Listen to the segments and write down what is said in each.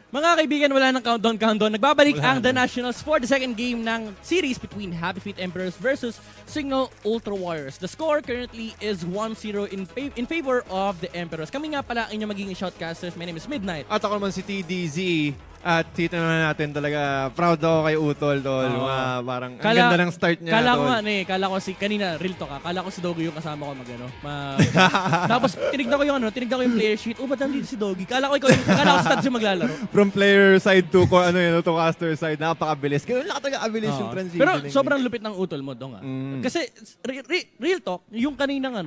Mga kaibigan, wala nang countdown. Nagbabalik ang The Nationals for the second game ng series between Happy Feet Emperors versus Signal Ultra Warriors. The score currently is 1-0 in favor of the Emperors. Kami nga pala ang inyong magiging shoutcasters. My name is Midnight. At ako naman si TDZ. At kita naman natin talaga, proud ako kay Utol, tol. Parang ang ganda ng start niya, Kala ko tol. nga, kala ko kanina, real talk kala ko si Doggy yung kasama ko tapos tinignan ko yung player sheet. Ba't nandito si Doggy? Kala ko sa stats yung maglalaro. From player side to to caster side, napakabilis. Kaya wala ka talaga abilis yung transition. Pero sobrang lupit ng Utol mo, dong. Kasi real talk, yung kaninang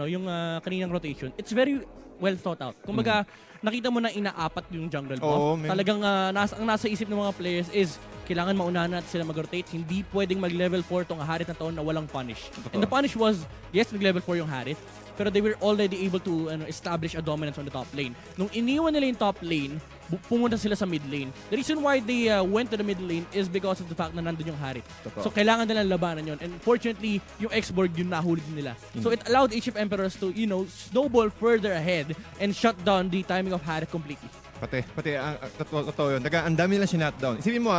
rotation, it's very well thought out. Kumbaga, nakita mo na inaapat yung jungle buff. Talagang ang nasa isip ng mga players is kailangan maunahan natin sila mag-rotate. Hindi pwedeng mag-level 4 tong Harith na taon na walang punish. And the punish was, yes, mag-level 4 yung Harith, pero they were already able to establish a dominance on the top lane. Nung iniwan nila yung top lane, pumunta sila sa mid lane. The reason why they went to the mid lane is because of the fact na nandun yung Harith. So kailangan nila labanan yun. And fortunately, yung X-Borg yung nahuli nila. So it allowed HF Emperors to, snowball further ahead and shut down the timing of Harith completely. Pati, totoo yun. Ang dami nila sinutdown. Isipin mo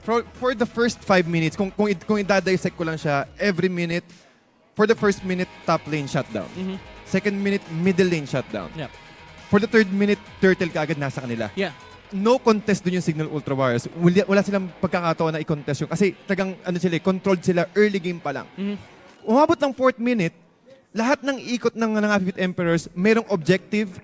for the first 5 minutes, kung idadissect ko lang siya, every minute, for the first minute, top lane shutdown. Second minute, middle lane shutdown. Yep. For the third minute, turtle kaagad nasa kanila. Yeah. No contest dun yung Signal Ultra Warriors. Wala silang pagkakataon na i-contest yung kasi tagang controlled sila early game pa lang. Umabot ng 4th minute, lahat ng ikot ng Happy Feet Emperors, merong objective,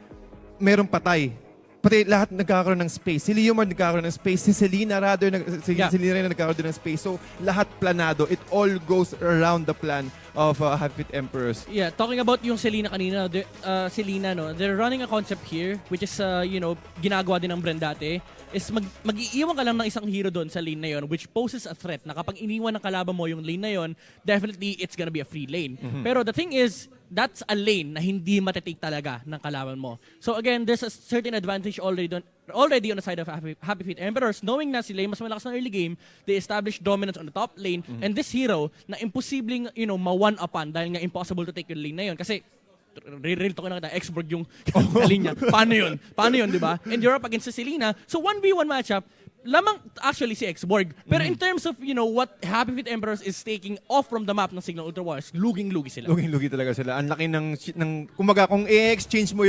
merong patay. Pati lahat nagkakaroon ng space. Si Leomar nagkakaroon ng space. Si Selena Selena nagkakaroon din ng space. So, lahat planado. It all goes around the plan of Happy Feet Emperors. Yeah, talking about yung Selena kanina, they're running a concept here, which is, ginagawa din ng brand dati, is mag-iiwan ka lang ng isang hero doon sa lane na yon, which poses a threat na kapag iniwan ng kalaban mo yung lane na yon, definitely it's gonna be a free lane. Pero the thing is, that's a lane na hindi matitake talaga ng kalaban mo. So again, there's a certain advantage already on the side of Happy Feet Emperors, knowing na sila mas malakas ng early game, they established dominance on the top lane, and this hero na imposibleng, ma-one-upan dahil nga impossible to take yung lane na yon. Kasi real talk na kita, X-Borg yung linya. Paano yun, di ba? And you're up against si Selena. So 1v1 matchup, lamang actually si X-Borg. Pero in terms of, what Happy Feet Emperors is taking off from the map ng Signal Ultra Wars, luging-lugi sila. Luging-lugi talaga sila. Ang laki ng kumbaga, kung i-exchange mo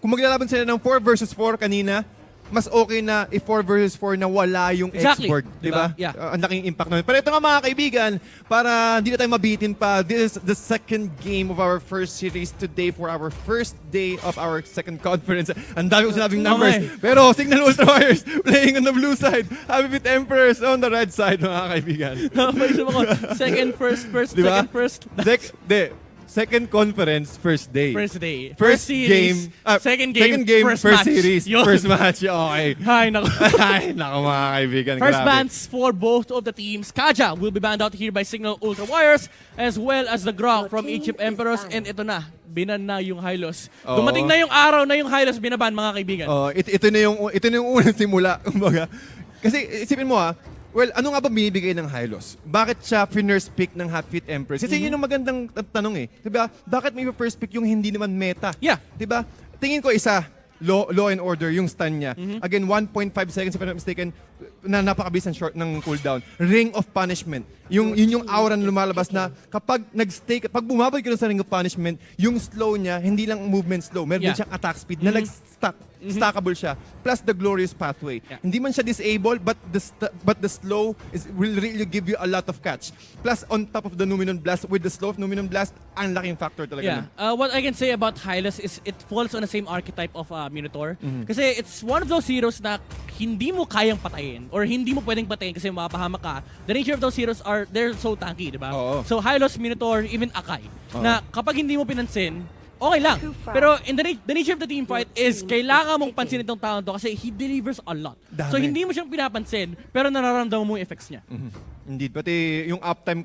kung maglalaban sila ng 4 versus 4 kanina, mas okay na i-4 versus 4 na wala yung X-Borg. Diba? Yeah. Ang laking impact nun. Pero ito nga mga kaibigan, para hindi na tayo mabitin pa, this is the second game of our first series today for our first day of our second conference. Ang dami ko sinabing numbers. Pero Signal Ultra Warriors playing on the blue side. Happy Feet Emperors on the red side, mga kaibigan. Second, first. Second conference, first day. First day. First series, game. Second game, first match. series. Yun. First match. Okay. Hi, nako. Ay, nako mga kaibigan. First grabe. bans for both of the teams. Kaja will be banned out here by Signal Ultra Warriors, as well as the Grok from HF Emperors. And ito na, binan na yung Hylos. Dumating na yung araw na yung Hylos binaban, mga kaibigan. Ito na yung unang simula. Kumbaga. Kasi isipin mo well, ano nga ba binibigay ng Hylos? Bakit siya first pick ng Happy Feet Emperors? Kasi yun yung magandang tanong Diba? Bakit may first pick yung hindi naman meta? Yeah. Diba? Tingin ko law and order, yung stun niya. Again, 1.5 seconds if I'm not mistaken, na napakabilis ng short ng cooldown. Ring of Punishment. Yun yung aura na lumalabas na kapag pag bumabalik ka sa Ring of Punishment, yung slow niya, hindi lang movement slow. Meron din siyang attack speed na stackable siya. Plus the Glorious Pathway. Yeah. Hindi man siya disabled, but the slow will really give you a lot of catch. Plus on top of the Numinon Blast, with the slow of Numinon Blast, ang laking factor talaga. Yeah. What I can say about Hylos is it falls on the same archetype of Minotaur. Kasi it's one of those heroes na hindi mo kayang patayin or hindi mo pwedeng patayin kasi mapahamak ka. The nature of those heroes they're so tanky, di ba? So Hylos, Minotaur, even Akai, na kapag hindi mo pinansin, okay lang. Pero in the nature of the team fight is kailangan mong pansin itong taon to kasi he delivers a lot. Dami. So hindi mo siyang pinapansin pero nararamdaman mo yung effects niya. Indeed. Pati yung uptime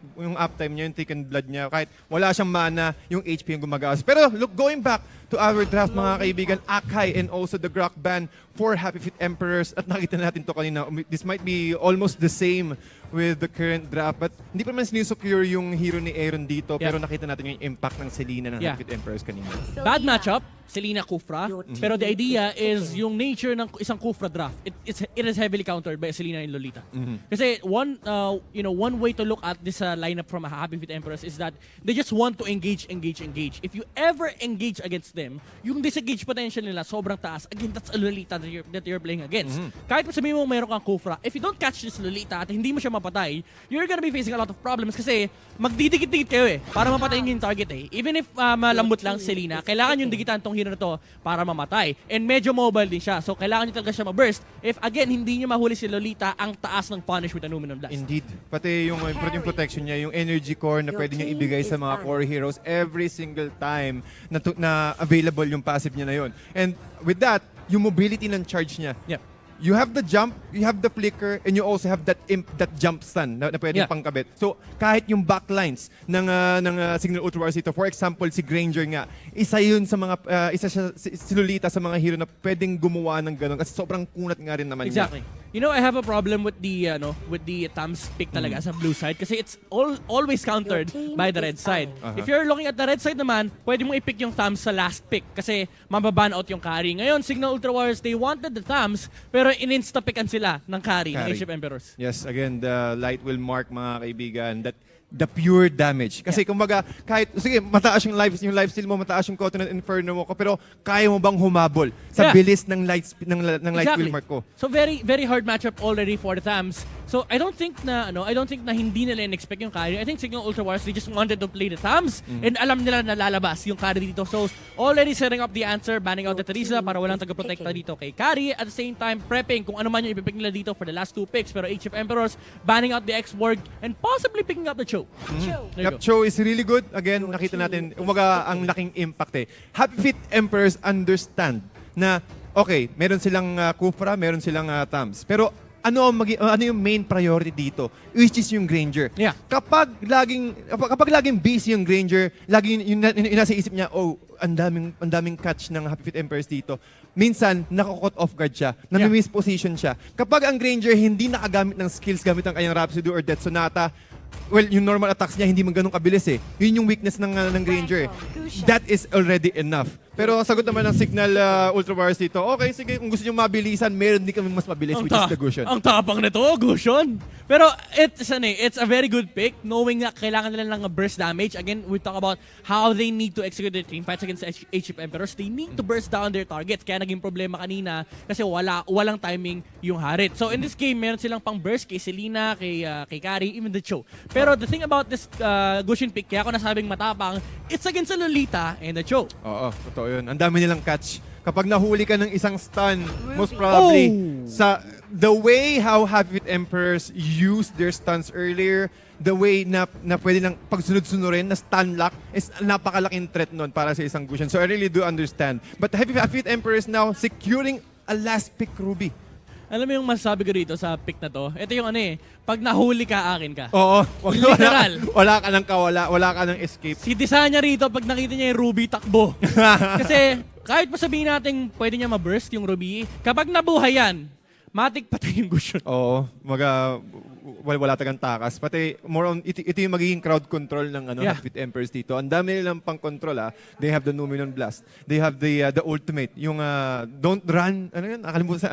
niya, yung taken blood niya, kahit wala siyang mana, yung HP yung gumagawas. Pero look, going back to our draft, mga kaibigan, Akai and also the Grok ban for Happy Feet Emperors. At nakita natin to kanina. This might be almost the same with the current draft. But hindi pa naman sinisecure yung hero ni Aaron dito. Pero nakita natin yung impact ng Selena ng Happy Feet Emperors kanina. Bad matchup Selena Kufra. Pero the idea is yung nature ng isang Kufra draft, it is heavily countered by Selena and Lolita. Kasi one way to look at this lineup from a Happy Feet Empress is that they just want to engage. If you ever engage against them, yung disengage potential nila sobrang taas. Again, that's a Lolita that you're playing against. Kahit pa sabihin mo meron kang Kufra, if you don't catch this Lolita at hindi mo siya mapatay, you're gonna be facing a lot of problems kasi magdidikit-dikit kayo para mapatayin yung target Even if malambot lang Selena, kailangan yung digitan tong hero na to para mamatay. And medyo mobile din siya. So kailangan niya talaga siya ma-burst. If again, hindi niya mahuli si Lolita, ang taas ng punish with Anuminum Blast. Indeed. Pati yung protection niya, yung energy core na pwede niya ibigay sa mga core heroes every single time na available yung passive niya na yun. And with that, yung mobility ng charge niya. Yeah. You have the jump, you have the flicker, and you also have that jump stun na pwedeng pangkabit. So, kahit yung backlines ng Signal Ultra Wars dito, for example, si Granger nga, isa yun sa mga, si Lolita sa mga hero na pwedeng gumawa ng ganun kasi sobrang kunat nga rin naman Exactly. niya. You know, I have a problem with the Tams pick talaga sa blue side kasi it's always countered by the red side. If you're looking at the red side naman, pwede mo i-pick yung Tams sa last pick kasi mababan out yung carry. Ngayon, Signal Ultra Warriors, they wanted the Tams pero in-insta-pickan sila ng carry ng HF Emperors. Yes, again, the light will mark mga kaibigan that the pure damage. Kasi kumbaga, kahit, sige, mataas yung life steal mo, mataas yung Covenant Inferno mo, pero kaya mo bang humabol sa bilis ng light will mark ko? So very very hard matchup already for the Thams. So I don't think na hindi nila in-expect yung carry. I think Signal Ultra Wars, they just wanted to play the Thams and alam nila na lalabas yung carry dito. So already setting up the answer, banning out the Teresa para walang taga-protekta dito kay carry. At the same time, prepping kung ano man yung ipipick nila dito for the last 2 picks. Pero HF Emperors, banning out the X-Borg and possibly picking up the Cho. Cho is really good. Again, nakita natin, umaga ang laking impact Happy Feet Emperors understand na, okay, meron silang Kufra, meron silang Tams. Pero ano yung main priority dito? Which is yung Granger. Yeah. Kapag laging busy yung Granger, laging yung nasa isip niya, ang daming catch ng Happy Feet Emperors dito. Minsan, naka-caught off guard siya, nami-miss position siya. Kapag ang Granger hindi nakagamit ng skills gamit ang kanyang Rhapsody or Death Sonata, well, yung normal attacks niya hindi man ganun kabilis Yun yung weakness ng Granger. That is already enough. Pero sagot naman ng Signal Ultra Wars dito, okay, sige, kung gusto nyo mabilisan, meron din kami mas mabilis, which is the Gusion. Ang tapang nito, Gusion. Pero it's a very good pick, knowing na kailangan nila ng burst damage. Again, we talk about how they need to execute their team fights against HF Emperors. They need to burst down their targets. Kaya naging problema kanina kasi walang timing yung Harit. So in this game, meron silang pang burst kay Selena, kay Kari, even the Cho. Pero the thing about this Gusion pick, kaya ako nasabing matapang, it's against the Lolita and the Cho. Oo, totoo yun. Ang dami nilang catch. Kapag nahuli ka ng isang stun, most probably, sa the way how Happy Feet Emperors use their stuns earlier, the way na pwede lang pagsunod-sunurin na stun lock is napakalaking threat nun para sa isang Gusion. So I really do understand. But Happy Feet Emperors now securing a last pick Ruby. Alam mo yung masasabi ko dito sa pick na to? Ito yung pag nahuli ka, akin ka. Oo. Literal. Wala ka ng kawala, wala ka ng escape. Si Desanya rito, pag nakita niya yung Ruby, takbo. Kasi kahit pa sabihin natin pwede niya ma-burst yung Ruby, kapag nabuhay yan, matik patay yung Gusion. Oo. Wala tagang takas. Pati more on, ito yung magiging crowd control ng Happy Feet Emperors dito. Ang dami nilang pang control They have the Numinon Blast. They have the ultimate. Yung don't run, nakalimutan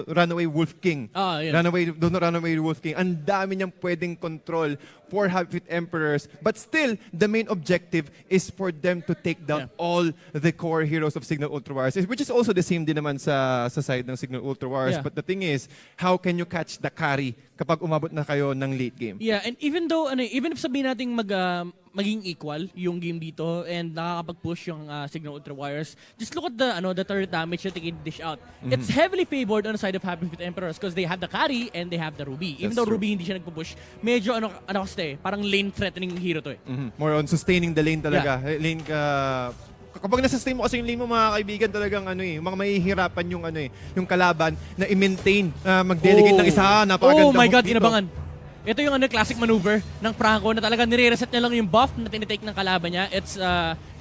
run away Wolf King. Don't run away Wolf King. Ang dami niyang pwedeng control for Happy Feet Emperors. But still, the main objective is for them to take down all the core heroes of Signal Ultra Wars, which is also the same din naman sa side ng Signal Ultra Wars. But the thing is, how can you catch the carry kapag umabot na kayo ng late game? Yeah, and even though, even if sabihin natin maging equal yung game dito and nakakapag-push yung Signal Ultra Warriors, just look at the turret damage that they can dish out. It's heavily favored on the side of Happy Feet Emperors because they have the carry and they have the Ruby. Even though Ruby hindi siya nagpo-push, medyo parang lane threatening hero to More on sustaining the lane talaga. Lane kapag nasa-sustain mo kasi yung lane mo, mga kaibigan, talagang mga mahihirapan yung kalaban na i-maintain, mag-delegate ng isa, napakaganda. Oh my God, inabangan. Ito yung classic maneuver ng Franco na talaga nire-reset niya lang yung buff na tinitake ng kalaban niya.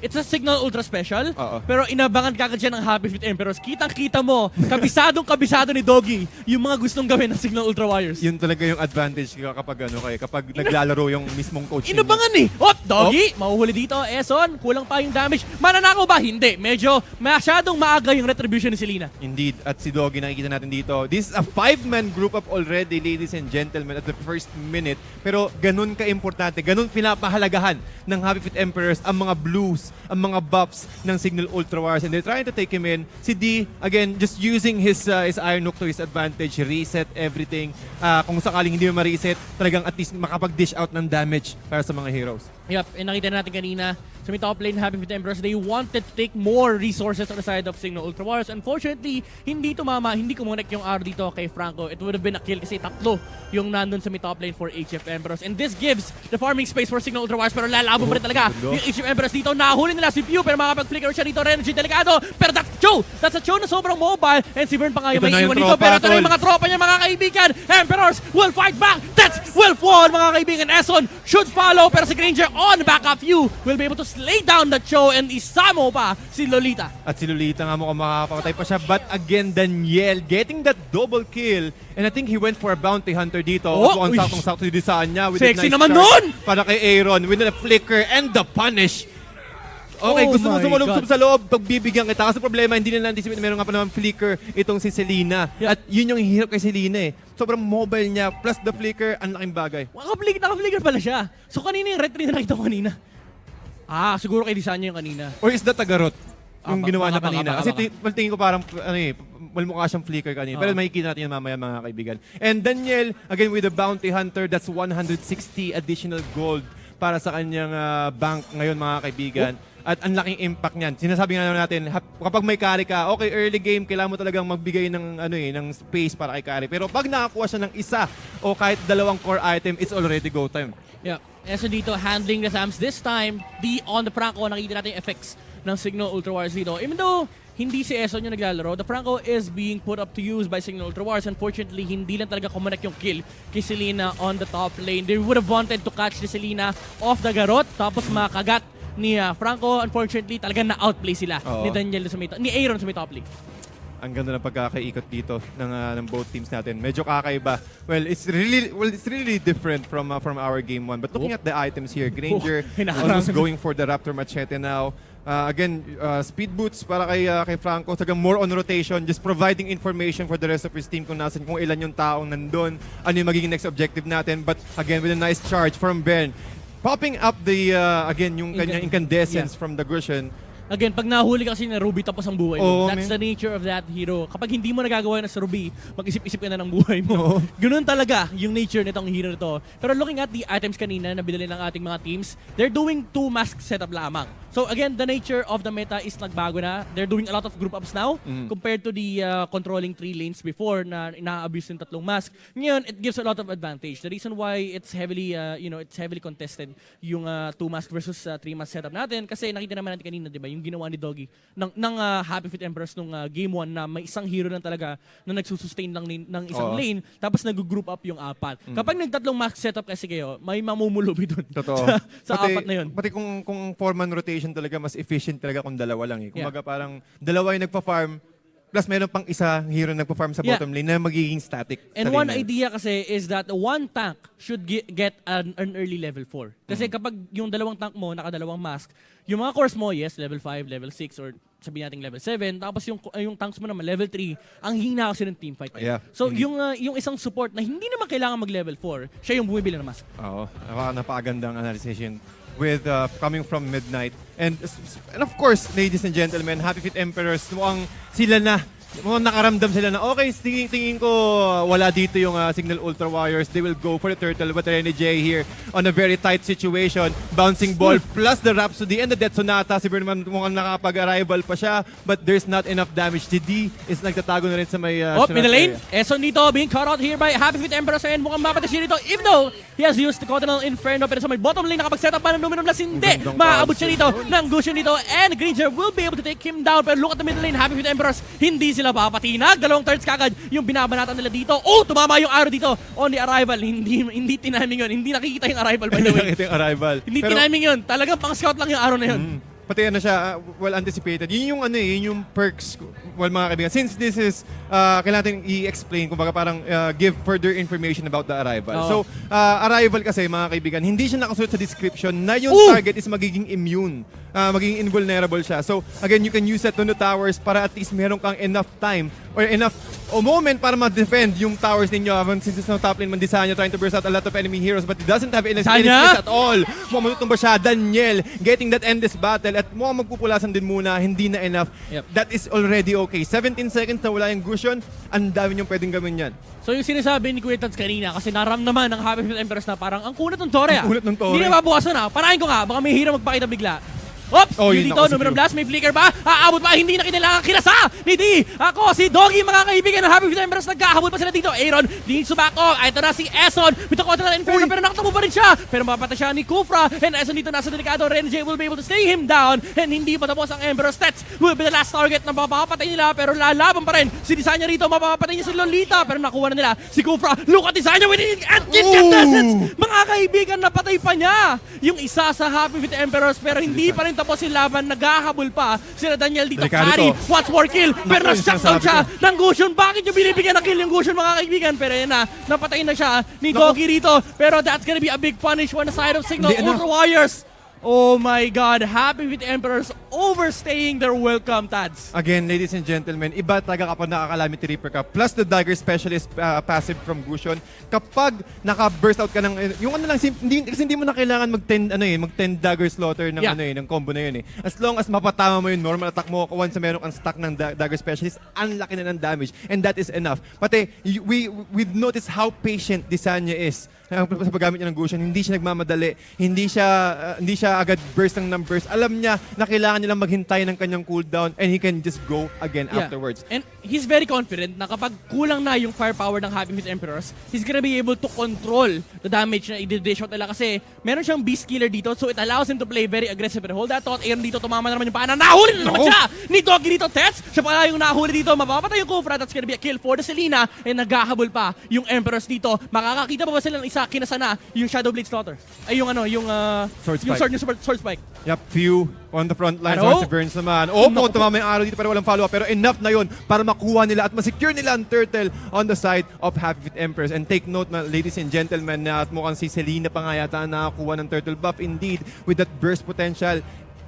it's a Signal Ultra Special, Oo. pero inabangan kagad siya ng Happy Feet Emperors. Kitang-kita mo, kabisado ni Doggy yung mga gustong gawin ng Signal Ultra Warriors. Yun talaga yung advantage kapag naglalaro yung mismong coach. Inabangan eh! Doggy! Mahuhuli dito, Eson, kulang pa yung damage. Mananakaw ba? Hindi. Medyo masyadong maaga yung retribution ni Selena. Indeed. At si Doggy nakikita natin dito. This is a 5-man group up already, ladies and gentlemen, at the first minute. Pero ganun ka-importante, ganun pinapahalagahan ng Happy Feet Emperors ang mga blues, ang mga buffs ng Signal Ultra Wars. And they're trying to take him in. Si D, again, just using his Iron Hook to his advantage, reset everything. Kung sakaling hindi mo ma-reset, talagang at least makapag-dish out ng damage para sa mga heroes. Yep, and nakita natin kanina, sa may top lane, Happy Feet Emperors, they wanted to take more resources on the side of Signal Ultra Wars. Unfortunately, hindi tumama, hindi kumonek yung R dito kay Franco. It would have been a kill kasi tatlo yung nandun sa may top lane for HF Emperors. And this gives the farming space for Signal Ultra Wars, pero lalabo pa rin talaga yung HF Emperors dito. Nahuli nila si Pew, pero makapag-flicker siya dito. Energy delikado, pero that's Joe! That's a Joe na sobrang mobile, and si Vern pa nga yung may iwan dito. Pero ito na yung mga tropa niya, mga kaibigan. Emperors will fight back! That's Wolf Wall, mga kaibigan. Eson should follow, pero si Granger on backup view will be able to slay down the Cho, and isamo pa si Lolita. At si Lolita nga mukhang makakapatay pa siya. But again, Daniel getting that double kill. And I think he went for a bounty hunter dito. Mukhang saktong-sakto yung design niya. With sexy nice naman charge nun! para kay Aaron with the flicker and the punish. Okay, Oh gusto mo my sumalubsob God. sa loob, pagbibigyan kita. Kasi problema, hindi nila anticipate na meron nga pa naman flicker itong si Selena. Yeah. At yun yung hirap kay Selena eh. Sobrang mobile niya, plus the flicker, ang laking bagay. Naka-flicker pala siya. So kanina yung retry na nakita ko kanina. Siguro kay design niya yung kanina. Or is that tagarot? Yung ginawa niya baka, kanina. baka. Kasi tingin ko parang, malmukha siyang flicker kanina. Pero makikita natin yan mamaya mga kaibigan. And Daniel, again with the bounty hunter, that's 160 additional gold para sa kanyang bank ngayon mga kaibigan. At ang laking impact niyan. Sinasabi nga natin, kapag may carry ka, okay, early game, kailangan mo talagang magbigay ng, ng space para kay carry. Pero pag nakakuha siya ng isa o kahit dalawang core item, it's already go time. Yeah. So dito, handling the Sams this time, on the Franco, nakikita natin yung effects ng Signal Ultra Wars dito. Even though hindi si Eson yung naglalaro, the Franco is being put up to use by Signal Ultra Wars. Unfortunately, hindi lang talaga kumonek yung kill kay Selena on the top lane. They would have wanted to catch the Selena off the garot, tapos makagat ni Franco. Unfortunately, talagang na-outplay sila ni Daniel ni Aaron sa may top lane. Ang ganda ng pagkakaikot dito ng both teams natin. Medyo kakaiba. Well, it's really different from our game 1. But looking at the items here, Granger almost going for the Raptor Machete now. Again, speed boots para kay Franco. Talagang more on rotation, just providing information for the rest of his team kung ilan yung taong nandun, ano yung magiging next objective natin. But again, with a nice charge from Ben, popping up the again yung kanyang incandescence from the Grushin. Again, pag nahuli ka kasi na Ruby tapos ang buhay mo, that's man. the nature of that hero. Kapag hindi mo nagagawa na sa Ruby, mag-isip-isip ka na ng buhay mo. Ganun talaga yung nature nitong hero nito. Pero looking at the items kanina na binili ng ating mga teams, they're doing 2 mask setup lamang. So again, the nature of the meta is nagbago na. They're doing a lot of group ups now compared to the controlling 3 lanes before na ina-abuse yung 3 mask. Ngayon, it gives a lot of advantage. The reason why it's heavily it's heavily contested yung 2 mask versus 3 mask setup natin kasi nakita naman natin kanina, 'di ba? Yung ginawa ni Doggy ng Happy Feet Emperors nung game 1 na may isang hero lang talaga na nagsusustain lang ng isang lane tapos nag-group up yung apat. Kapag nag-3 mask setup kasi kayo, may mamumulubi doon. Totoo. sa apat na yun. Pati kung 4-man rotation talaga, mas efficient talaga kung dalawa lang eh. Kumbaga parang dalawa yung nagpa-farm, plus meron pang isa hero nagpa-farm sa bottom lane na magiging static. And one idea kasi is that one tank should get an early level 4. Kasi kapag yung dalawang tank mo, nakadalawang mask, yung mga cores mo, yes, level 5, level 6, or sabihin natin level 7, tapos yung tanks mo naman, level 3, ang hina kasi ng teamfight. Yeah. So yung isang support na hindi naman kailangan mag-level 4, siya yung bumibili ng mask. Oo. Napakagandang analysis yun with coming from Midnight. And of course, ladies and gentlemen, Happy Feet Emperors, mukhang sila na. Mukhang nakaramdam sila na, okay, tingin ko wala dito yung Signal Ultra Warriors. They will go for the turtle. But Rene J here on a very tight situation. Bouncing ball plus the Rhapsody and the Death Sonata. Si Burnman mukhang nakapag-arrival pa siya. But there's not enough damage. Si D is nagtatago na rin sa may middle lane. Eson dito being caught out here by Happy Feet Emperors and mukhang mapatay siya dito. Even though he has used the Continental Inferno, pero sa may bottom lane nakapag-setup pa ng Luminum Blast. Hindi! Maaabot siya dito ng Gusion dito. And Granger will be able to take him down. Pero look at the middle lane. Happy Feet Emperors, hindi sila papatinag. Dalawang turns kagad yung binabanatan nila dito. Tumama yung arrow dito on the arrival. Hindi tinaming yun. Hindi nakikita yung arrival, by the way. Nakita yung arrival. Hindi tinaming yun. Talagang pang-scout lang yung arrow na yun. pati ano siya, well anticipated. Yun yung ano yun yung perks, well mga kaibigan. Since this is, kailangan natin i-explain, kumbaga parang give further information about the arrival. Oo. So, arrival kasi mga kaibigan, hindi siya nakasulat sa description na yung target is magiging immune. Magiging invulnerable siya. So, again, you can use that to the towers para at least meron kang enough time or enough moment para ma-defend yung towers ninyo. Since it's no top lane, Mandisanya trying to burst out a lot of enemy heroes but he doesn't have any space at all. Mukhang matutumba siya. Daniel getting that endless battle at mukhang magpupulasan din muna. Hindi na enough. Yep. That is already okay. 17 seconds na wala yung Gusion. Ang dami niyong pwedeng gawin yan. So yung sinasabi ni Kuya Tads kanina, kasi naramdaman ng Happy Feet Emperors na parang ang kunat ng Tore. Ang kunat ng Tore. Hindi na mabukasan Parahin ko nga, baka may hero magpakita bigla. Oops! Oh, Yun yun dito, ako, Numinum si Blast, may flicker ba? Aabot pa, hindi na kinailangan kinasa ni D. Ako, si Doggy, mga kaibigan ng Happy Feet Emperors, nagkahabol pa sila dito. Aaron, di subak off. Ito na si Eson. Bito ko na Inferno, pero nakatapo pa rin siya. Pero mapapatay siya ni Kufra. And Eson dito nasa delikado. Renjay will be able to stay him down. And hindi pa tapos ang Emperor stats. Will be the last target na mapapatay nila. Pero lalaban pa rin. Si Desanya rito, mapapatay niya si Lolita. Pero nakuha na nila si Kufra. Look at Desanya with it. And contestants! Mga kaibigan, napatay pa niya yung isa sa Happy Feet Emperors. Pero hindi pa rin tapos yung laban. Naghahabol pa sila Daniel dito. Delikado Carry, to. once more kill. Pero Naku, na-shutdown sinasabi siya ng Gusion. Bakit nyo binibigyan ng kill yung Gusion, mga kaibigan? Pero yan na, napatay na siya ni Doggy rito. Pero that's gonna be a big punish on the side of Signal Hindi, ano? Ultra Warriors. Oh my God, Happy Feet Emperors overstaying their welcome, Tads. Again, ladies and gentlemen, iba talaga kapag naka-Calamity Reaper ka. Plus the Dagger Specialist passive from Gusion. Kapag naka-burst out ka ng, yung ano lang, kasi hindi mo na kailangan mag-10 Dagger Slaughter ng, ng combo na yun eh. As long as mapatama mo yung normal attack mo, once na meron kang stack ng Dagger Specialist, ang laki na ng damage. And that is enough. Pati, we've noticed how patient Desanya is sa paggamit niya ng Gusion. Hindi siya nagmamadali. Hindi siya agad burst ng numbers. Alam niya na kailangan nilang maghintay ng kanyang cooldown and he can just go again afterwards. And he's very confident na kapag kulang na yung firepower ng Happy Feet Emperors, he's gonna be able to control the damage na i-dish out nila kasi meron siyang beast killer dito, so it allows him to play very aggressive. But hold that thought, Aaron dito tumama na naman yung paa. Nahuli na naman siya ni Doggy dito, Tets. Siya pala yung nahuli dito. Mapapatay yung Kufra. That's gonna be a kill for the Selena. And naghahabol pa yung Emperors dito. Makakakita pa ba sila ng isa kinasa na yung Shadow Blade Slaughter? Ay yung Sword yung Spike. sword spike. Yep, few on the front lines. Ano? Si Burns naman. Mukhang tumama yung araw dito pero walang follow-up. Pero enough na yun para makuha nila at masecure nila ang turtle on the side of Happy Feet Emperors. And take note na, ladies and gentlemen, na at mukhang si Selena pa nga yata nakakuha ng turtle buff. Indeed, with that burst potential,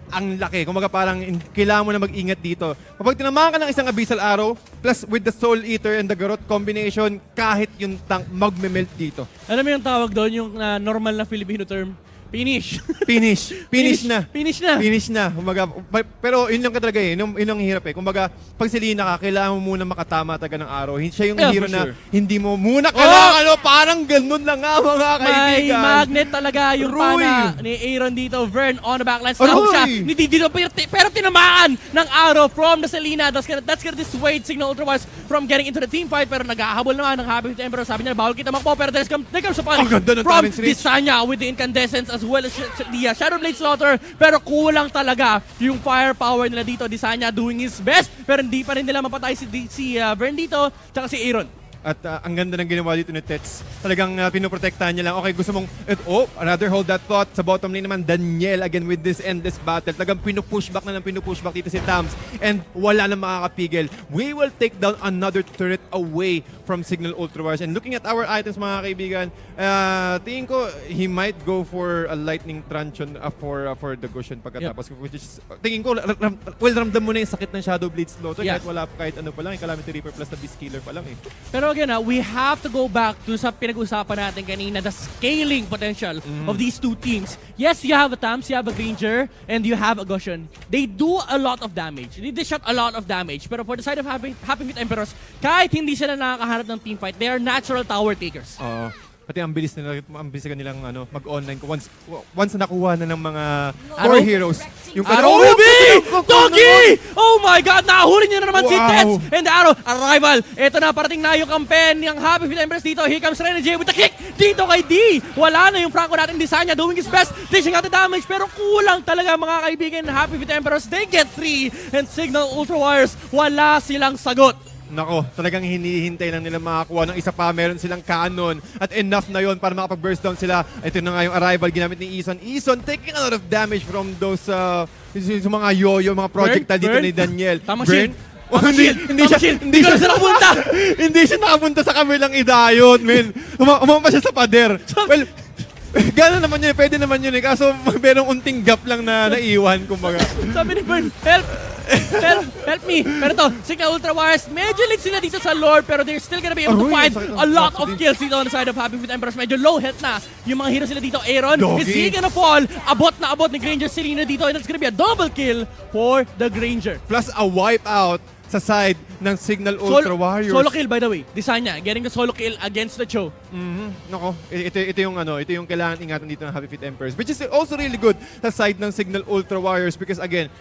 ang laki. Kumaga parang kailangan mo na mag-ingat dito. Kapag tinamaan ka ng isang Abyssal Arrow, plus with the Soul Eater and the Garrote combination, kahit yung tank magme-melt dito. Alam mo yung tawag doon, yung normal na Filipino term? Finish. Finish na. Finish na. Finish na. Kumbaga, pero yun lang talaga eh. Yun ang hirap eh. Kumbaga, pag Selena ka, kailangan mo muna makatama talaga ng araw. Siya yung hero na hindi mo muna kailangan. Parang ganun lang nga mga kaibigan. May magnet talaga yung pana ni Aaron dito. Vern on the backline. Stop siya. Ni dito pero tinamaan ng arrow from the Selena. That's gonna dissuade Signal Ultra Wars from getting into the team fight. Pero nag-ahabol naman ng Happy Feet Emperor. Sabi niya, bawal kita makpo. Pero there comes a punch from Desanya with the incandescence as well as the Shadow Blade Slaughter. Pero kulang talaga yung firepower nila dito. Desanya doing his best. Pero hindi pa rin nila mapatay si Vern dito. Tsaka si Aaron. At ang ganda ng ginawa dito ni Tets. Talagang pinoprotektahan niya lang. Okay, gusto mong, another hold that thought. Sa bottom lane naman, Daniel again with this endless battle. Talagang pinupushback dito si Tams. And wala na makakapigil. We will take down another turret away from Signal Ultra Wars. And looking at our items, mga kaibigan, tingin ko, he might go for a lightning truncheon for the Gusion pagkatapos. Which is, tingin ko, ramdam mo na yung sakit ng Shadow Blade Slaughter. Kahit ano pa lang, yung Calamity Reaper plus the Beast Killer pa lang eh. Pero again, we have to go back to sa pinag-usapan natin kanina, the scaling potential of these two teams. Yes, you have a Tams, you have a Granger, and you have a Gusion. They do a lot of damage. They dish out a lot of damage. Pero for the side of Happy Feet Emperors, kahit hindi sila nakakaharap ng team fight, they are natural tower takers. Pati ang bilis nilang mag-online ko once nakuha na ng mga core heroes. Yung Ruby! Doggy! Oh my God! Nahuli niya na naman si Tets! And the Arrow, arrival! Ito na, parating na yung campaign ng Happy Feet Emperors dito. Here comes Renegade with the kick! Dito kay D! Wala na yung Franco natin Desanya doing his best, dishing out the damage, pero kulang talaga mga kaibigan ng Happy Feet Emperors. They get 3 and Signal Ultra Warriors, wala silang sagot. Nako, talagang hinihintay lang nila makakuha ng isa pa. Meron silang cannon at enough na yon para makapag-burst down sila. Ito na nga yung arrival ginamit ni Eason. Eason taking a lot of damage from those yung mga yo-yo, mga projectile dito ni Daniel. Tamang Burn. shield. Hindi ko na sila nakapunta. Hindi siya nakapunta sa kabilang idayon, men. Umampa siya sa pader. Well, gano'n naman yun, pwede naman yun eh. Kaso merong unting gap lang na naiwan, kumbaga. Sabi ni Bern, help me. Pero to, Signal Ultra Wires, medyo late sila dito sa lore, pero they're still gonna be able to find a lot of kills dito on the side of Happy Feet Emperors. Medyo low health na yung mga heroes sila dito. Aaron, is he gonna fall? Abot na abot ni Granger Selena dito, and it's gonna be a double kill for the Granger. Plus a wipeout sa side ng Signal Ultra Warriors. Solo kill, by the way. Design niya, getting the solo kill against the Cho. Nako, ito yung kailangan ingatan dito ng Happy Feet Emperors, which is also really good sa side ng Signal Ultra Warriors because again,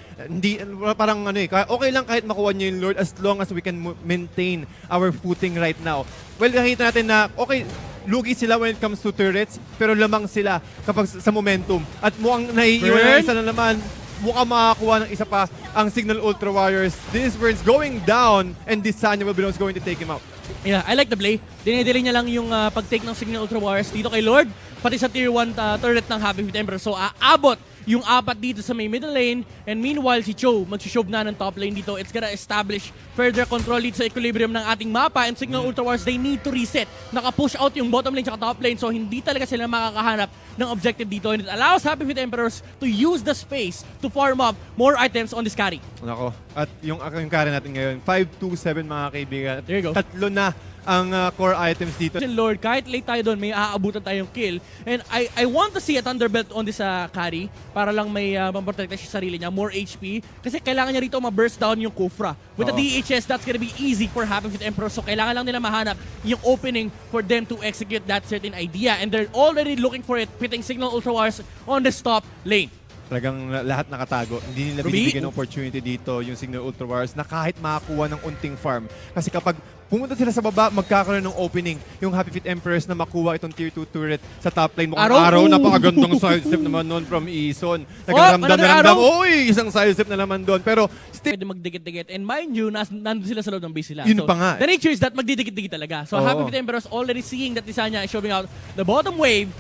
parang okay lang kahit makuha niyo yung Lord as long as we can maintain our footing right now. Well, nakita natin na okay, lugi sila when it comes to turrets, pero lamang sila kapag sa momentum. At mukhang naiiwan na isa na naman. Mukhang makakuha ng isa pa ang Signal Ultra Warriors. This Burns going down and Desanya will be going to take him out. Yeah, I like the play. Dinedelay niya lang yung pag-take ng Signal Ultra Warriors dito kay Lord, pati sa tier 1 turret ng Happy Feet Emperor. So aabot yung apat dito sa may middle lane, and meanwhile si Cho mag-shove na ng top lane dito. It's gonna establish further control dito sa equilibrium ng ating mapa, and Signal Ultra Wars, they need to reset. Naka-push out yung bottom lane at top lane, so hindi talaga sila makakahanap ng objective dito, and it allows Happy Feet Emperors to use the space to farm up more items on this carry. Nako, at yung carry natin ngayon, 5-2-7 mga kaibigan. There you go. Tatlo na ang core items dito. Lord, kahit late tayo doon, may aabutan tayong kill. And I want to see a Thunderbelt on this carry para lang may maprotekta siya sa sarili niya, more HP. Kasi kailangan niya rito ma-burst down yung Kufra. With the DHS, that's gonna be easy for Happy Feet Emperor. So kailangan lang nila mahanap yung opening for them to execute that certain idea. And they're already looking for it, pitting Signal Ultra Wars on the top lane. Talagang lahat nakatago. Hindi nila binibigyan ng opportunity dito yung Signal Ultra Wars na kahit makakuha ng unting farm. Kasi kapag pumunta sila sa baba, magkakaroon ng opening yung Happy Feet Emperors na makuha itong tier 2 turret sa top lane. Mukhang araw, napakagandang sidestep naman noon from Eason. Nagramdam, uy, isang sidestep na naman doon. Pero still, pwede magdikit-dikit. And mind you, nandun sila sa loob ng base sila. Yun pa nga. The nature is that magdidikit-dikit talaga. So Happy Feet Emperors already seeing that Desanya is showing out the bottom wave.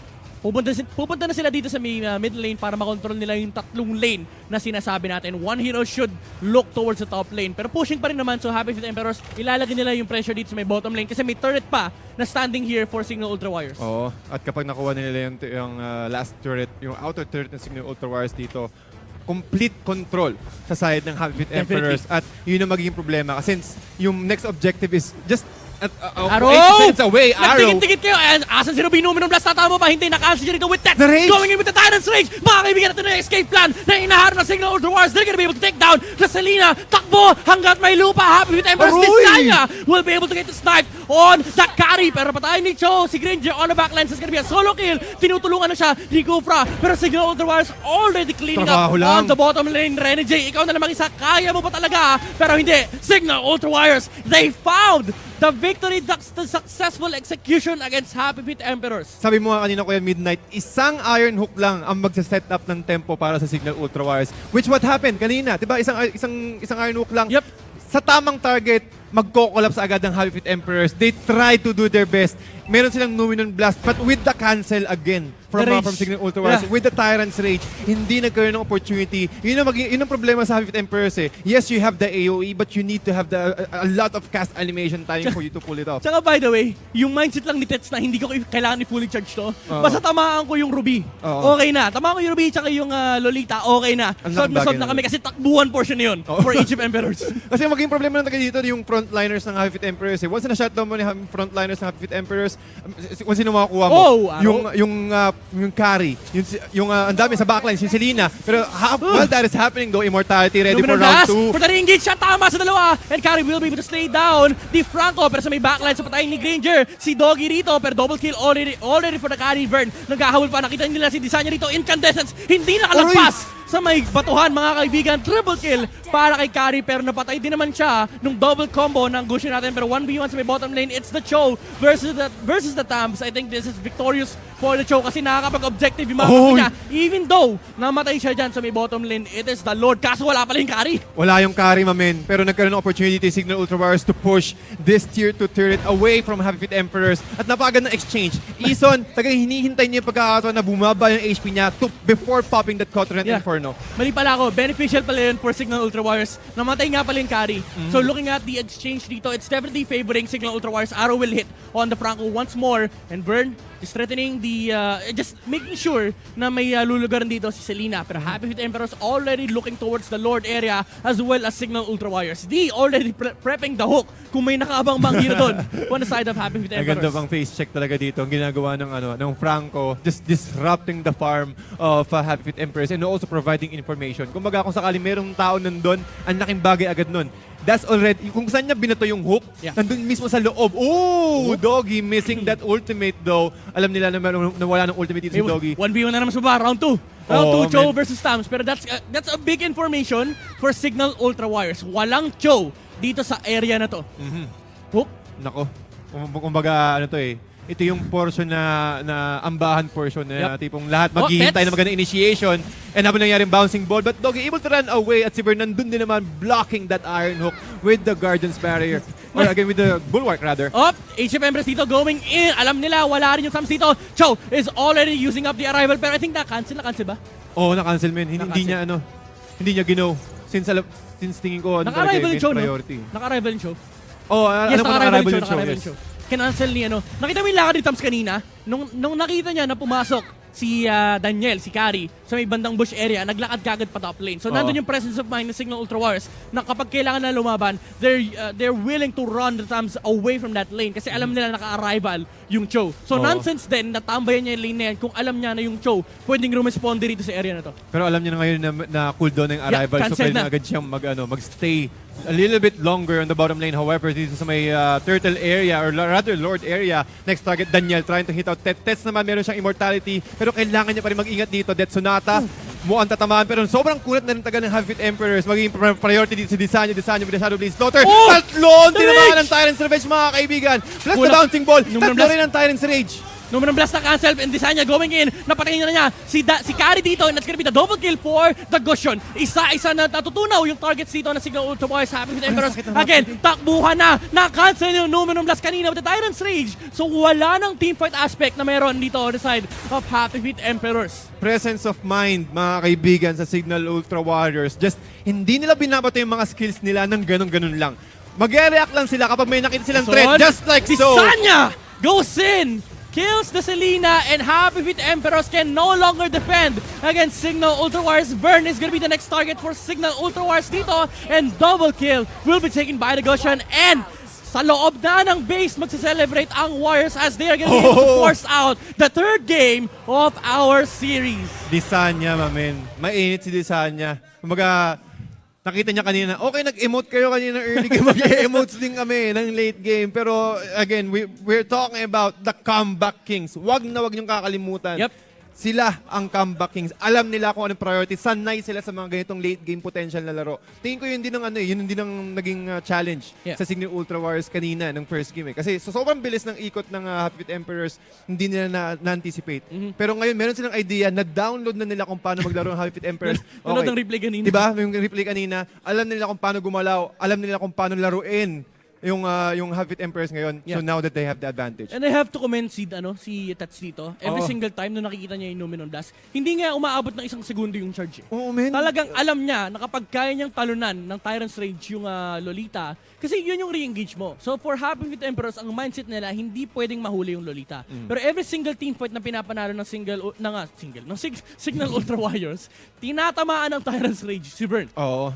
Pupunta na sila dito sa mid lane para makontrol nila yung tatlong lane na sinasabi natin. One hero should look towards the top lane. Pero pushing pa rin naman, so Happy Feet Emperors, ilalagay nila yung pressure dito sa may bottom lane kasi may turret pa na standing here for Signal Ultra Warriors. Oo, at kapag nakuha nila yung last turret, yung outer turret ng Signal Ultra Warriors dito, complete control sa side ng Happy Feet Emperors. At yun ang magiging problema kasi yung next objective is just Arrow! 8 seconds away, Arrow! Nagdikit kayo. Asan si Ruby Numinum Blast? Tatama pa. Hindi, naka-cancel siya dito with that. The rage! Going in with the Tyrant's Rage. Mga kaibigan natin na escape plan na inaharap ng Signal Ultra Wars. They're gonna be able to take down the Selena. Takbo hanggat may lupa. Happy Feet Emperors. Desanya will be able to get the snipe on the carry. Pero patayin ni Cho. Si Granger on the backline. It's gonna be a solo kill. Tinutulungan na siya ni Kufra. Pero Signal Ultra Wars already cleaning up on the bottom lane. Renegade, ikaw na lamang isa. Kaya mo ba talaga? Pero hindi. Signal Ultra Warriors, they found the victory, the successful execution against Happy Feet Emperors. Sabi mo nga kanina, Kuya Midnight, isang Iron Hook lang ang magsa-set up ng tempo para sa Signal Ultra Warriors. Which what happened kanina, 'di ba? Isang Iron Hook lang. Yep. Sa tamang target, magko-collapse agad ng Happy Feet Emperors. They try to do their best. Meron silang Numinon Blast, but with the cancel again from Signal Ultra Warriors, with the Tyrant's Rage, hindi nagkaroon ng opportunity. Yun ang problema sa Happy Feet Emperors eh. Yes, you have the AoE, but you need to have a lot of cast animation time for you to pull it off. Tsaka by the way, yung mindset lang ni Tets na hindi ko kailangan i-fully charge to, basta tamaan ko yung Ruby. Okay na. Tamaan ko yung Ruby tsaka yung Lolita, okay na. Solve na kami kasi takbuhan portion na yun for HF Emperors. Kasi maging problema na dito yung frontliners ng Happy Feet Emperors eh. Once na shutdown mo yung frontliners ng Happy Feet Emperors, kung sino makakuha mo, yung carry, ang dami sa backlines, yung Selena. Pero while that is happening though, Immortality ready for round 2. For the engage shot, tama sa dalawa. And carry will be able to stay down. Di Franco, pero sa may backline, sa patayin ni Granger. Si Doggy rito, pero double kill already for the carry. Vern, nagkahawal pa. Nakita nila si Desanya rito. Incandescence, hindi nakalagpas sa may batuhan, mga kaibigan. Triple kill para kay carry, pero napatay din naman siya nung double combo ng Gushing natin. Pero 1v1 sa may bottom lane, it's the Cho versus the Tams. I think this is victorious for the show kasi nakakapag-objective yung mga kampi niya. Even though namatay siya dyan sa may bottom lane, it is the Lord. Kaso wala pala yung carry. Wala yung carry, mamen. Pero nagkaroon ng opportunity Signal Ultra Warriors to push this tier 2 turret away from Happy Feet Emperors. At napakaganda ng exchange. Ison, tagang hinihintay niya yung pagkakataon na bumaba yung HP niya before popping that Cotorant Inferno. Mali pala ako. Beneficial pala yun for Signal Ultra Warriors. Namatay nga pala yung carry. So looking at the exchange dito, it's definitely favoring Signal Ultra Warriors. Arrow will hit on the Franco once more. And Burn is threatening the, just making sure na may lulugaran dito si Selena. Pero Happy Feet Emperors already looking towards the Lord area as well as Signal Ultra Warriors. They already prepping the hook kung may nakaabang-bang hero doon on the side of Happy Feet Emperors. Ang ganda bang face check talaga dito. Ang ginagawa ng Franco, just disrupting the farm of Happy Feet Emperors and also providing information. Kumbaga kung sakali merong tao nandun, ang laking bagay agad nun. That's already, kung saan niya binato yung hook, nandun mismo sa loob. Oh, Doggy missing that ultimate though. Alam nila na wala ng ultimate dito si Doggy. 1v1 na naman sa bar, round 2. Round 2, Cho versus Tams. Pero that's a big information for Signal Ultra Warriors. Walang Cho dito sa area na to. Hook? Nako. Kumbaga ano to eh. Ito yung portion na ambahan portion na tipong lahat maghihintay na magandang initiation and habang nangyari bouncing ball but Doggy able to run away at si Vern nandun din naman blocking that iron hook with the Guardian's Barrier or again with the Bulwark rather. HF Empress dito going in. Alam nila wala rin yung Tams dito. Cho is already using up the arrival pero I think na-cancel ba? Oo, na-cancel man. Hindi niya ginaw since tingin ko ano naka-arrival yung show, priority. No? Naka-arrival yung show. Oh, yes, alam ko naka-arrival yung show. Kinancel ni ano. Nakita mo yung lakad ni Tams kanina? Nung nakita niya na pumasok si Daniel, si Kari, sa may bandang bush area, naglakad kagad pa top lane. So nandun yung presence of mind ng Signal Ultra Warriors na kapag kailangan na lumaban, they're willing to run the Tams away from that lane kasi alam nila naka-arrival yung Cho. So nonsense din, natambayan niya yung lane na yan kung alam niya na yung Cho pwedeng rumesponde rito sa area na to. Pero alam niya na ngayon na cooldown ng arrival so pwede na agad siyang mag-stay a little bit longer on the bottom lane. However, dito sa may turtle area or rather Lord area, next target Daniel trying to hit out Tets naman, meron siyang immortality pero kailangan niya pa rin mag-ingat dito. Death Sonata, mukhang tatamaan pero sobrang kulat na rin taga ng Happy Feet Emperors. Magiging priority dito si Desanya with the Shadow Blade Slaughter. Tatlon! Tinamaan ng Tyrant's Revenge mga kaibigan. Plus the bouncing ball. Tatlo rin ang Tyrant's Rage. Nung blast na cancel and Desanya going in, napatayin na niya si Kari dito and that's gonna be the double kill for the Gusion. Isa-isa na natutunaw yung targets dito na Signal Ultra Warriors. Happy Feet Emperors again, takbuhan na-cancel yung Numenum Blast kanina with the Tyrant's Rage. So wala ng teamfight aspect na meron dito on the side of Happy Feet Emperors. Presence of mind mga kaibigan sa Signal Ultra Warriors. Just hindi nila binabato yung mga skills nila ng ganun-ganun lang. Mag-react lang sila kapag may nakita silang threat just like si so. Desanya goes in! Kills the Selena and Happy Feet Emperors can no longer defend against Signal Ultra Warriors. Burn is gonna be the next target for Signal Ultra Warriors dito and double kill will be taken by the Gusion and sa loob na ng base magse-celebrate ang Warriors as they are gonna be able to force out the third game of our series. Desanya, mamen. Mainit si Desanya. Kumbaga, nakita niya kanina, okay, nag-emote kayo kanina ng early game, mag-emotes din kami ng late game. Pero again, we're talking about the comeback kings. Wag niyong kakalimutan. Sila ang comeback kings. Alam nila kung anong priority. Sanay sila sa mga ganitong late game potential na laro. Tingin ko yun din ang naging challenge sa Signal Ultra Warriors kanina ng first game. Kasi sobrang bilis ng ikot ng Happy Feet Emperors, hindi nila na-anticipate. Pero ngayon, meron silang idea, na-download na nila kung paano maglaro ng Happy Feet Emperors. Nanood ng replay kanina. Diba? Yung replay kanina, alam nila kung paano gumalaw, alam nila kung paano laruin yung Happy Feet Emperors ngayon. So now that they have the advantage. And I have to commend si Tats dito. Every single time na nakikita niya yung Numenum Blast, hindi nga umaabot ng 1 segundo yung charge. Talagang alam niya na kapag kaya niyang talunan ng Tyrant's Rage yung Lolita, kasi yun yung re-engage mo. So for Happy Feet Emperors, ang mindset nila, hindi pwedeng mahuli yung Lolita. Pero every single team fight na pinapanalo ng Signal Ultra Warriors, tinatamaan ng Tyrant's Rage si Burn.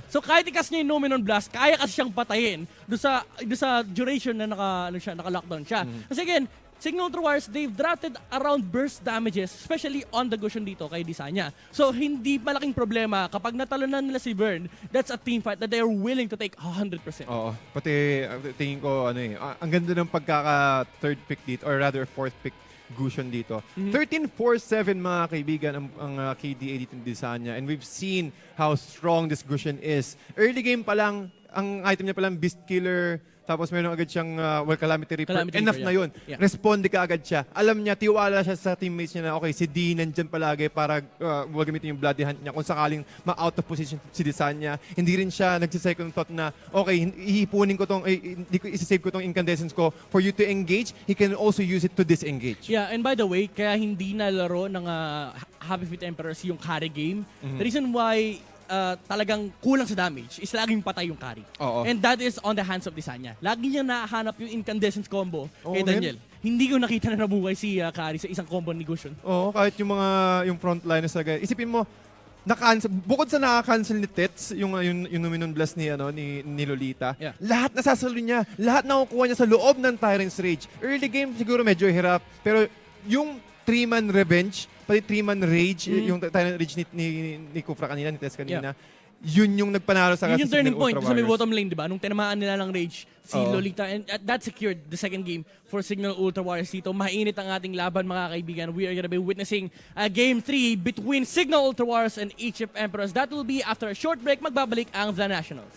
So kahit ikas niya yung Numenum Blast, kaya kasi siyang patayin doon sa duration na naka-lockdown siya. Kasi again, Signal Ultra Warriors, they've drafted around burst damages, especially on the Gusion dito kay Desanya. So hindi malaking problema kapag natalunan nila si Burn, that's a team fight that they are willing to take 100%. Oo. Pati tingin ko ang ganda ng pagkaka-third pick dito or rather fourth pick Gusion dito. 13-4-7 mga kaibigan ang KDA dito ng Desanya and we've seen how strong this Gusion is. Early game pa lang, ang item niya palang Beast Killer tapos meron agad siyang Calamity Reaper. Calamity Enough Reaper, na yun. yeah. Responde ka agad siya. Alam niya, tiwala siya sa teammates niya na okay, si D nandyan palagi para gamitin yung bloody hunt niya kung sakaling ma-out of position si Desanya. Hindi rin siya nagsisecond thought na okay, ihipunin ko tong, hindi ko isisave ko tong incandescence ko for you to engage. He can also use it to disengage. Yeah, and by the way, kaya hindi nalaro ng Happy Feet Emperors yung carry game. The reason why talagang kulang sa damage is laging patay yung carry. Oo. And that is on the hands of Desanya. Lagi niya nahanap yung incandescence combo kay Oo, Daniel. Hindi ko nakita na nabuhay si carry sa isang combo ni Gusion. Oo, kahit yung frontliners talaga. Isipin mo, bukod sa naka-cancel ni Tets, yung Numinon Blast ni Lolita, Yeah. lahat nasasalo niya. Lahat nakukuha niya sa loob ng Tyrant's Rage. Early game siguro medyo hirap, pero yung 3-man revenge, pati 3-man rage, yung Tyrant Rage ni Kufra kanina, ni Tess kanina, yun yung nagpanalo sa Yun yung turning point Ultra sa may Warriors. bottom lane, di ba? Nung tinamaan nila ng Rage, si Oo. Lolita, and that secured the second game for Signal Ultra Warriors dito. Mainit ang ating laban, mga kaibigan. We are gonna be witnessing Game 3 between Signal Ultra Warriors and HF Emperors. That will be after a short break. Magbabalik ang The Nationals.